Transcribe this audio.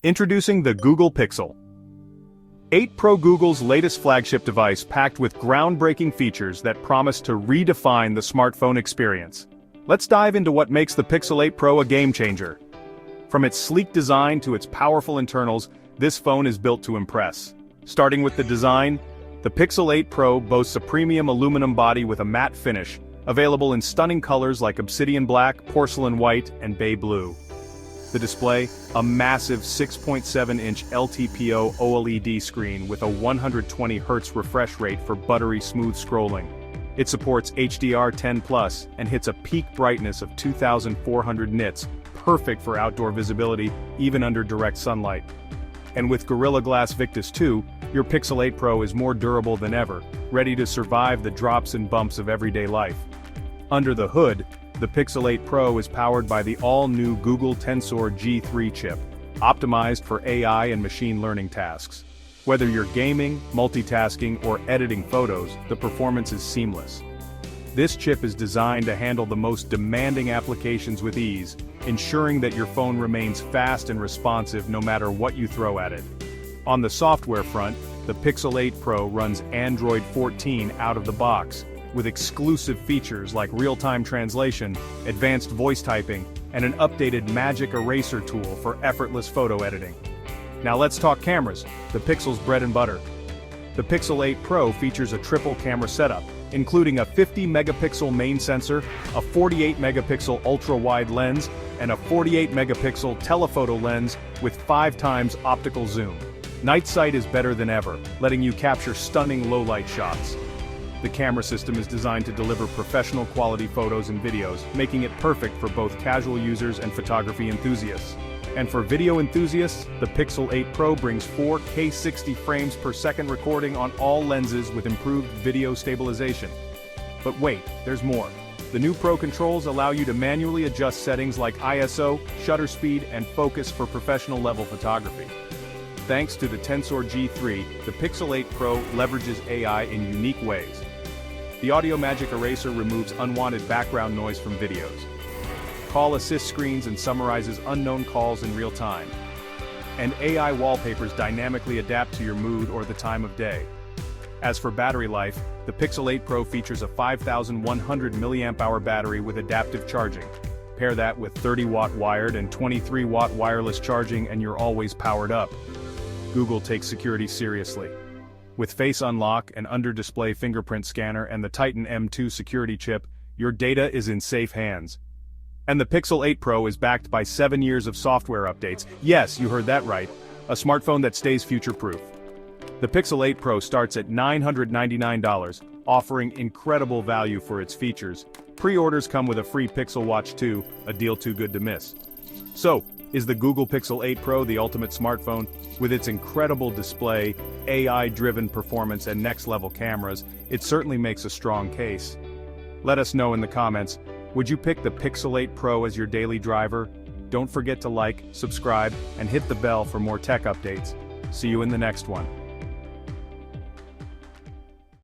Introducing the Google Pixel 8 Pro, Google's latest flagship device packed with groundbreaking features that promise to redefine the smartphone experience. Let's dive into what makes the Pixel 8 Pro a game-changer. From its sleek design to its powerful internals, this phone is built to impress. Starting with the design, the Pixel 8 Pro boasts a premium aluminum body with a matte finish, available in stunning colors like obsidian black, porcelain white, and bay blue. The display, a massive 6.7-inch LTPO OLED screen with a 120Hz refresh rate for buttery smooth scrolling. It supports HDR10+ and hits a peak brightness of 2400 nits, perfect for outdoor visibility, even under direct sunlight. And with Gorilla Glass Victus 2, your Pixel 8 Pro is more durable than ever, ready to survive the drops and bumps of everyday life. Under the hood, the Pixel 8 Pro is powered by the all-new Google Tensor G3 chip, optimized for AI and machine learning tasks. Whether you're gaming, multitasking, or editing photos, the performance is seamless. This chip is designed to handle the most demanding applications with ease, ensuring that your phone remains fast and responsive no matter what you throw at it. On the software front, the Pixel 8 Pro runs Android 14 out of the box, with exclusive features like real-time translation, advanced voice typing, and an updated Magic Eraser tool for effortless photo editing. Now let's talk cameras, the Pixel's bread and butter. The Pixel 8 Pro features a triple camera setup, including a 50-megapixel main sensor, a 48-megapixel ultra-wide lens, and a 48-megapixel telephoto lens with 5 times optical zoom. Night sight is better than ever, letting you capture stunning low-light shots. The camera system is designed to deliver professional quality photos and videos, making it perfect for both casual users and photography enthusiasts. And for video enthusiasts, the Pixel 8 Pro brings 4K 60 frames per second recording on all lenses with improved video stabilization. But wait, there's more. The new Pro controls allow you to manually adjust settings like ISO, shutter speed, and focus for professional level photography. Thanks to the Tensor G3, the Pixel 8 Pro leverages AI in unique ways. The Audio Magic Eraser removes unwanted background noise from videos. Call assist screens and summarizes unknown calls in real time. And AI wallpapers dynamically adapt to your mood or the time of day. As for battery life, the Pixel 8 Pro features a 5100 mAh battery with adaptive charging. Pair that with 30-watt wired and 23-watt wireless charging and you're always powered up. Google takes security seriously. With Face Unlock, an under-display fingerprint scanner, and the Titan M2 security chip, your data is in safe hands. And the Pixel 8 Pro is backed by 7 years of software updates. Yes, you heard that right. A smartphone that stays future-proof. The Pixel 8 Pro starts at $999, offering incredible value for its features. Pre-orders come with a free Pixel Watch 2, a deal too good to miss. So, is the Google Pixel 8 Pro the ultimate smartphone? With its incredible display, AI-driven performance, and next-level cameras, it certainly makes a strong case. Let us know in the comments, would you pick the Pixel 8 Pro as your daily driver? Don't forget to like, subscribe, and hit the bell for more tech updates. See you in the next one.